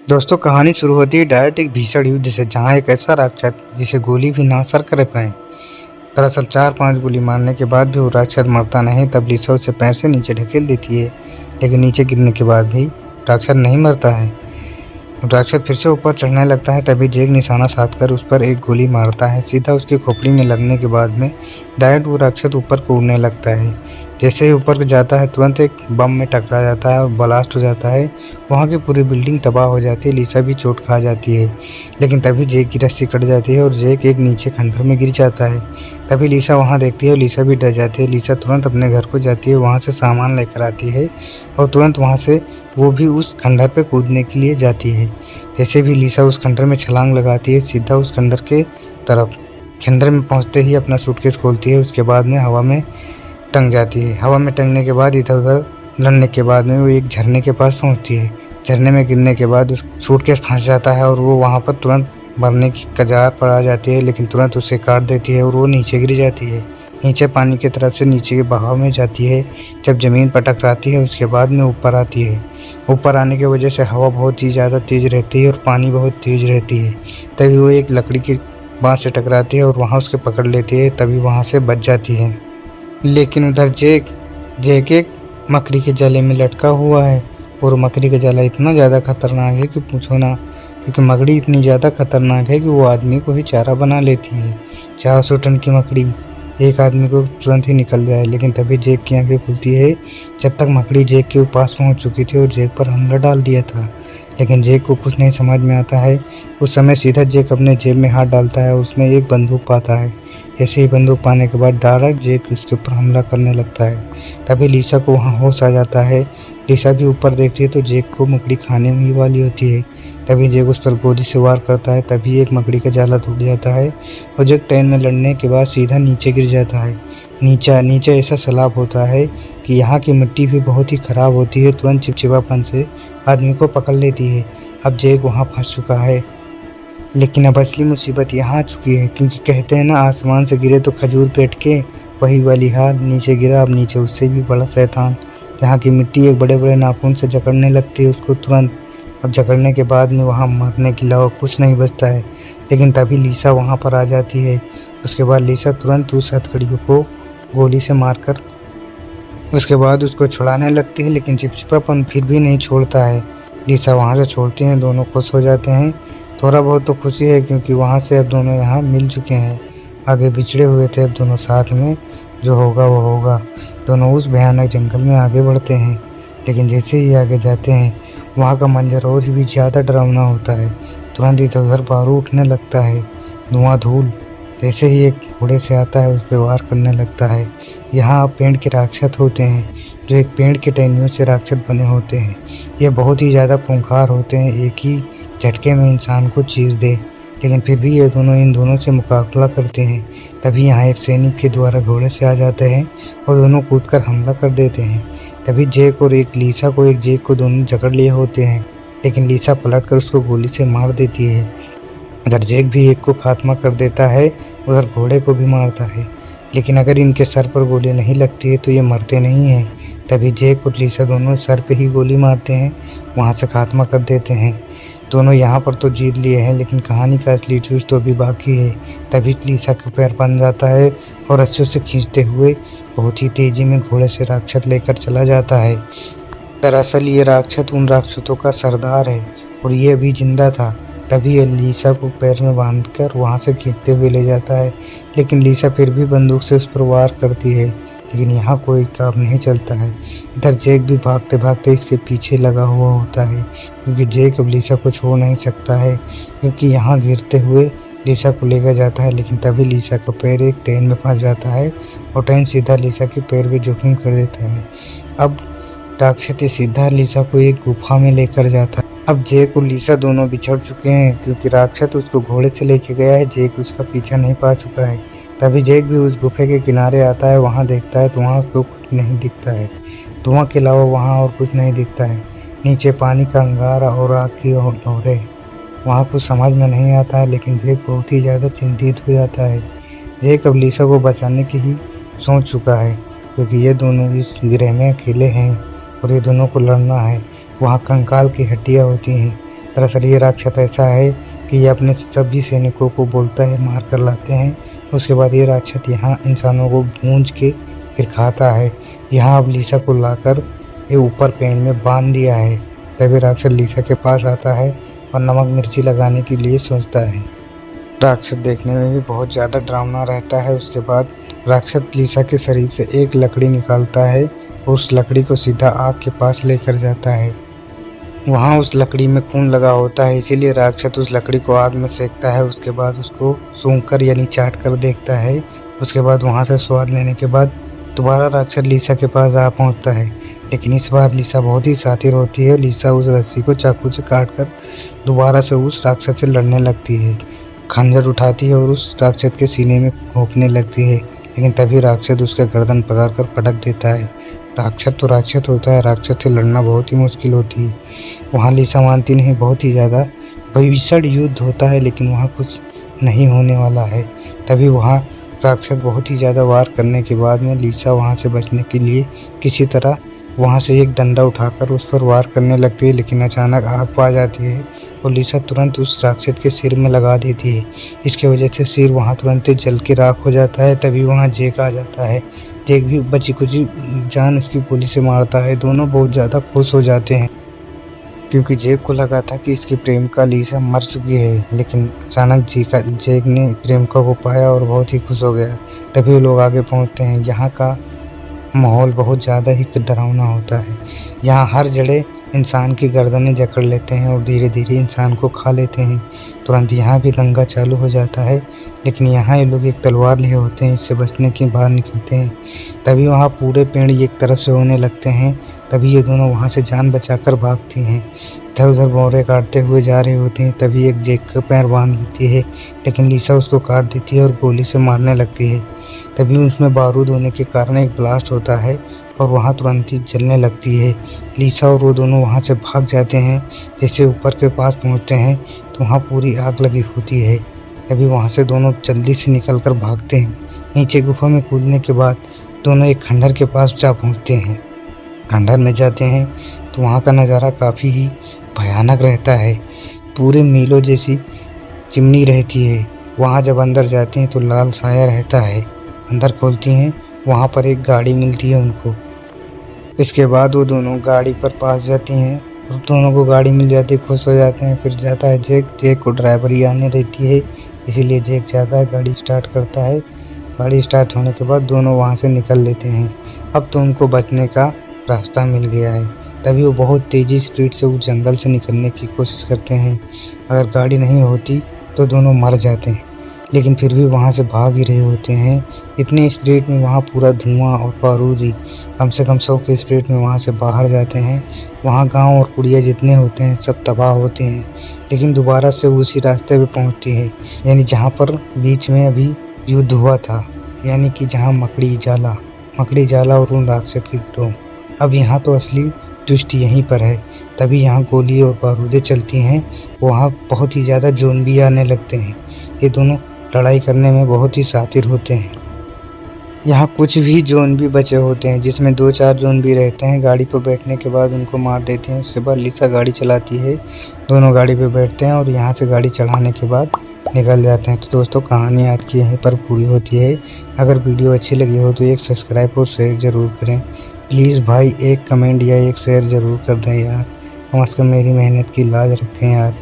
दोस्तों कहानी शुरू होती है डायरेक्ट एक भीषण युद्ध से, जहां एक ऐसा राक्षस जिसे गोली भी ना असर कर पाए। दरअसल 4-5 गोली मारने के बाद भी वो राक्षस मरता नहीं। तब लिसा उसे पैर से नीचे ढकेल देती है, लेकिन नीचे गिरने के बाद भी राक्षस नहीं मरता है। राक्षस फिर से ऊपर चढ़ने लगता है। तभी जैक निशाना साधकर उस पर एक गोली मारता है। सीधा उसकी खोपड़ी में लगने के बाद में डायरेक्ट वो राक्षस ऊपर को उड़ने लगता है। जैसे ही ऊपर जाता है तुरंत एक बम में टकरा जाता है और ब्लास्ट हो जाता है। वहाँ की पूरी बिल्डिंग तबाह हो जाती है। लिसा भी चोट खा जाती है, लेकिन तभी जैक की रस्सी कट जाती है और जैक एक नीचे खंडहर में गिर जाता है। तभी लिसा वहाँ देखती है और लिसा भी डर जाती है। लिसा तुरंत अपने घर को जाती है, वहाँ से सामान लेकर आती है और तुरंत वहाँ से वो भी उस खंडहर पे कूदने के लिए जाती है। जैसे भी लिसा उस खंडहर में छलांग लगाती है, सीधा उस खंडहर के तरफ। खंडहर में पहुंचते ही अपना सूटकेस खोलती है। उसके बाद में हवा में टंग जाती है। हवा में टंगने के बाद इधर उधर लड़ने के बाद में वो एक झरने के पास पहुंचती है। झरने में गिरने के बाद उस सूटकेस फंस जाता है और वो वहाँ पर तुरंत मरने की कगार पर आ जाती है, लेकिन तुरंत उसे काट देती है और वो नीचे गिर जाती है। नीचे पानी की तरफ से नीचे के बहाव में जाती है। जब ज़मीन पर टकराती है उसके बाद में ऊपर आती है। ऊपर आने की वजह से हवा बहुत ही ज़्यादा तेज़ रहती है और पानी बहुत तेज़ रहती है। तभी वो एक लकड़ी की बाँस से टकराती है और वहाँ उसके पकड़ लेती है। तभी वहाँ से बच जाती है। लेकिन उधर जैक जैक एक मकड़ी के जाले में लटका हुआ है और मकड़ी का जाला इतना ज़्यादा खतरनाक है कि पूछो ना। क्योंकि मकड़ी इतनी ज़्यादा खतरनाक है कि वो आदमी को ही चारा बना लेती है। 400 टन की मकड़ी एक आदमी को तुरंत ही निकल जाए। लेकिन तभी जैक की आंखें खुलती है, जब तक मकड़ी जैक के पास पहुंच चुकी थी और जैक पर हमला डाल दिया था। लेकिन जैक को कुछ नहीं समझ में आता है। उस समय सीधा जैक अपने जेब में हाथ डालता है, उसमें एक बंदूक पाता है। ऐसे ही बंदूक पाने के बाद डायरेक्ट जैक उसके ऊपर हमला करने लगता है। तभी लिसा को वहाँ होश आ जाता है। लिसा भी ऊपर देखती है तो जैक को मकड़ी खाने में ही वाली होती है। तभी जैक उस पर गोली से वार करता है। तभी एक मकड़ी का जाला टूट जाता है और जैक ट्रेन में लड़ने के बाद सीधा नीचे गिर जाता है। नीचे ऐसा सैलाब होता है कि यहाँ की मिट्टी भी बहुत ही ख़राब होती है। तुरंत चिपचिपापन से आदमी को पकड़ लेती है। अब जैक वहाँ फंस चुका है। लेकिन अब असली मुसीबत यहाँ आ चुकी है, क्योंकि कहते हैं ना, आसमान से गिरे तो खजूर पेट के, वही वाली हाल। नीचे गिरा, अब नीचे उससे भी बड़ा शैतान। जहाँ की मिट्टी एक बड़े बड़े नाखून से जकड़ने लगती है उसको तुरंत। अब जकड़ने के बाद में वहाँ मरने के अलावा कुछ नहीं बचता है। लेकिन तभी लिसा वहाँ पर आ जाती है। उसके बाद लिसा तुरंत उस हथकड़ियों को गोली से मारकर उसके बाद उसको छुड़ाने लगती है, लेकिन चिपचिपापन फिर भी नहीं छोड़ता है। लिसा वहाँ से छोड़ती हैं, दोनों खुश हो जाते हैं। थोड़ा बहुत तो खुशी है, क्योंकि वहाँ से अब दोनों यहाँ मिल चुके हैं। आगे बिछड़े हुए थे, अब दोनों साथ में। जो होगा वो होगा। दोनों उस भयानक जंगल में आगे बढ़ते हैं। लेकिन जैसे ही आगे जाते हैं वहाँ का मंजर और भी ज़्यादा डरावना होता है। तुरंत इधर उधर बारूद उठने लगता है, धुआं धूल। जैसे ही एक घोड़े से आता है उस पर वार करने लगता है। यहाँ पेड़ के राक्षस होते हैं, जो एक पेड़ के टहनियों से राक्षस बने होते हैं। ये बहुत ही ज़्यादा खूंखार होते हैं, एक ही झटके में इंसान को चीर दे। लेकिन फिर भी ये दोनों इन दोनों से मुकाबला करते हैं। तभी यहाँ एक सैनिक के द्वारा घोड़े से आ जाते हैं और दोनों कूदकर हमला कर देते हैं। तभी जैक और एक जैक को दोनों जकड़ लिए होते हैं, लेकिन लिसा पलटकर उसको गोली से मार देती है। इधर जैक भी एक को खात्मा कर देता है, उधर घोड़े को भी मारता है। लेकिन अगर इनके सर पर गोली नहीं लगती है तो ये मरते नहीं हैं। तभी जैक और लिसा दोनों सर पे ही गोली मारते हैं, वहाँ से खात्मा कर देते हैं। दोनों यहाँ पर तो जीत लिए हैं, लेकिन कहानी का असली ट्विस्ट तो अभी बाकी है। तभी लिसा का पैर बन जाता है और रस्सियों से खींचते हुए बहुत ही तेजी में घोड़े से राक्षस लेकर चला जाता है। दरअसल ये राक्षस उन राक्षसों का सरदार है और ये अभी जिंदा था। तभी ये लिसा को पैर में बांधकर वहाँ से खींचते हुए ले जाता है। लेकिन लिसा फिर भी बंदूक से उस पर वार करती है, लेकिन यहाँ कोई काम नहीं चलता है। इधर जैक भी भागते भागते इसके पीछे लगा हुआ होता है, क्योंकि जैक अब लिसा को छोड़ नहीं सकता है, क्योंकि यहाँ गिरते हुए लिसा को लेकर जाता है। लेकिन तभी लिसा का पैर एक ट्रेन में फंस जाता है और ट्रेन सीधा लिसा के पैर भी जोखिम कर देता है। अब राक्षस सीधा लिसा को एक गुफा में लेकर जाता है। अब जैक और लिसा दोनों बिछड़ चुके हैं, क्योंकि राक्षस उसको घोड़े से लेके गया है। जैक उसका पीछा नहीं पा चुका है। तभी जैक भी उस गुफे के किनारे आता है, वहाँ देखता है तो वहाँ उसको कुछ नहीं दिखता है। धुआं के अलावा वहाँ और कुछ नहीं दिखता है। नीचे पानी का अंगारा और आग की लहरें। वहाँ कुछ समझ में नहीं आता है, लेकिन जैक बहुत ही ज़्यादा चिंतित हो जाता है। जैक अब लिसा को बचाने की ही सोच चुका है, क्योंकि ये दोनों इस ग्रह में अकेले हैं और ये दोनों को लड़ना है। वहाँ कंकाल की हड्डियाँ होती हैं। दरअसल ये राक्षस ऐसा है कि ये अपने सभी सैनिकों को बोलता है मार कर लाते हैं। उसके बाद ये राक्षस यहाँ इंसानों को भूंज के फिर खाता है। यहाँ अब लिसा को लाकर ये ऊपर पेड़ में बांध दिया है। तभी राक्षस लिसा के पास आता है और नमक मिर्ची लगाने के लिए सोचता है। राक्षस देखने में भी बहुत ज़्यादा डरावना रहता है। उसके बाद राक्षस लिसा के शरीर से एक लकड़ी निकालता है और उस लकड़ी को सीधा आग के पास लेकर जाता है। वहाँ उस लकड़ी में खून लगा होता है, इसीलिए राक्षस उस लकड़ी को आग में सेकता है। उसके बाद उसको सूंघ कर यानी चाट कर देखता है। उसके बाद वहाँ से स्वाद लेने के बाद दोबारा राक्षस लिसा के पास आ पहुँचता है, लेकिन इस बार लिसा बहुत ही शातिर होती है। लिसा उस रस्सी को चाकू से काट कर दोबारा से उस राक्षस से लड़ने लगती है। खंजर उठाती है और उस राक्षस के सीने में घोंपने लगती है, लेकिन तभी राक्षस उसका गर्दन पकड़कर पटक देता है। राक्षस तो राक्षस होता है, राक्षस से लड़ना बहुत ही मुश्किल होती है। वहाँ लिसा मानती नहीं, बहुत ही ज़्यादा भीषण युद्ध होता है, लेकिन वहाँ कुछ नहीं होने वाला है। तभी वहाँ राक्षस बहुत ही ज़्यादा वार करने के बाद में लिसा वहाँ से बचने के लिए किसी तरह वहाँ से एक डंडा उठाकर उस पर वार करने लगती है, लेकिन अचानक आग आ जाती है और लिसा तुरंत उस राक्षस के सिर में लगा देती है। इसकी वजह से सिर वहाँ तुरंत जल के राख हो जाता है। तभी वहाँ जेक आ जाता है। जेक भी बची कुची जान उसकी गोली से मारता है। दोनों बहुत ज़्यादा खुश हो जाते हैं, क्योंकि जेक को लगा था कि इसकी प्रेमिका लिसा मर चुकी है, लेकिन अचानक जेक ने प्रेमिका को पाया और बहुत ही खुश हो गया। तभी वो लोग आगे पहुँचते हैं। यहाँ का माहौल बहुत ज़्यादा ही डरावना होता है। यहाँ हर जड़े इंसान की गर्दनें जकड़ लेते हैं और धीरे धीरे इंसान को खा लेते हैं। तुरंत यहाँ भी दंगा चालू हो जाता है, लेकिन यहाँ ये लोग एक तलवार लिए होते हैं, इससे बचने के बाहर निकलते हैं। तभी वहाँ पूरे पेड़ एक तरफ से होने लगते हैं। तभी ये दोनों वहाँ से जान बचाकर भागती हैं। इधर उधर भौरे काटते हुए जा रहे होते हैं। तभी एक जेक का पैर बांध देती है, लेकिन लिसा उसको काट देती है और गोली से मारने लगती है। तभी उसमें बारूद होने के कारण एक ब्लास्ट होता है और वहाँ तुरंत ही जलने लगती है। लिसा और वो दोनों वहाँ से भाग जाते हैं। जैसे ऊपर के पास पहुँचते हैं तो वहाँ पूरी आग लगी होती है। तभी वहाँ से दोनों जल्दी से निकल कर भागते हैं। नीचे गुफा में कूदने के बाद दोनों एक खंडर के पास जा पहुँचते हैं। खंडर में जाते हैं तो वहाँ का नज़ारा काफ़ी ही भयानक रहता है। पूरे मीलों जैसी चिमनी रहती है। वहाँ जब अंदर जाते हैं तो लाल साया रहता है। अंदर खोलती हैं, वहाँ पर एक गाड़ी मिलती है उनको। इसके बाद वो दोनों गाड़ी पर पास जाती हैं और दोनों को गाड़ी मिल जाती है, खुश हो जाते हैं। फिर जाता है जेक। जेक को ड्राइवरी आने रहती है, इसीलिए जेक जाता है, गाड़ी स्टार्ट करता है। गाड़ी स्टार्ट होने के बाद दोनों वहाँ से निकल लेते हैं। अब तो उनको बचने का रास्ता मिल गया है। तभी वो बहुत तेज़ी स्पीड से उस जंगल से निकलने की कोशिश करते हैं। अगर गाड़ी नहीं होती तो दोनों मर जाते हैं, लेकिन फिर भी वहाँ से भाग ही रहे होते हैं। इतनी स्पीड में वहाँ पूरा धुआं और बारूद ही कम से कम 100 की स्पीड में वहाँ से बाहर जाते हैं। वहाँ गांव और कुड़िया जितने होते हैं सब तबाह होते हैं, लेकिन दोबारा से उसी रास्ते पे पहुँचती है, यानी जहाँ पर बीच में अभी युद्ध हुआ था, यानी कि जहाँ मकड़ी जाला और उन राक्षस की गिरोह। अब यहाँ तो असली ट्विस्ट यहीं पर है। तभी यहाँ गोली और बारूदें चलती हैं। वहाँ बहुत ही ज़्यादा ज़ोंबी आने लगते हैं। ये दोनों लड़ाई करने में बहुत ही शातिर होते हैं। यहाँ कुछ भी ज़ोंबी बचे होते हैं, जिसमें 2-4 ज़ोंबी रहते हैं। गाड़ी पर बैठने के बाद उनको मार देते हैं। उसके बाद लिसा गाड़ी चलाती है। दोनों गाड़ी पर बैठते हैं और यहाँ से गाड़ी चढ़ाने के बाद निकल जाते हैं। तो दोस्तों, कहानी आज की यहीं पर पूरी होती है। अगर वीडियो अच्छी लगी हो तो एक सब्सक्राइब और शेयर ज़रूर करें। प्लीज़ भाई, एक कमेंट या एक शेयर ज़रूर कर दें यार। कम से कम मेरी मेहनत की लाज रखें यार।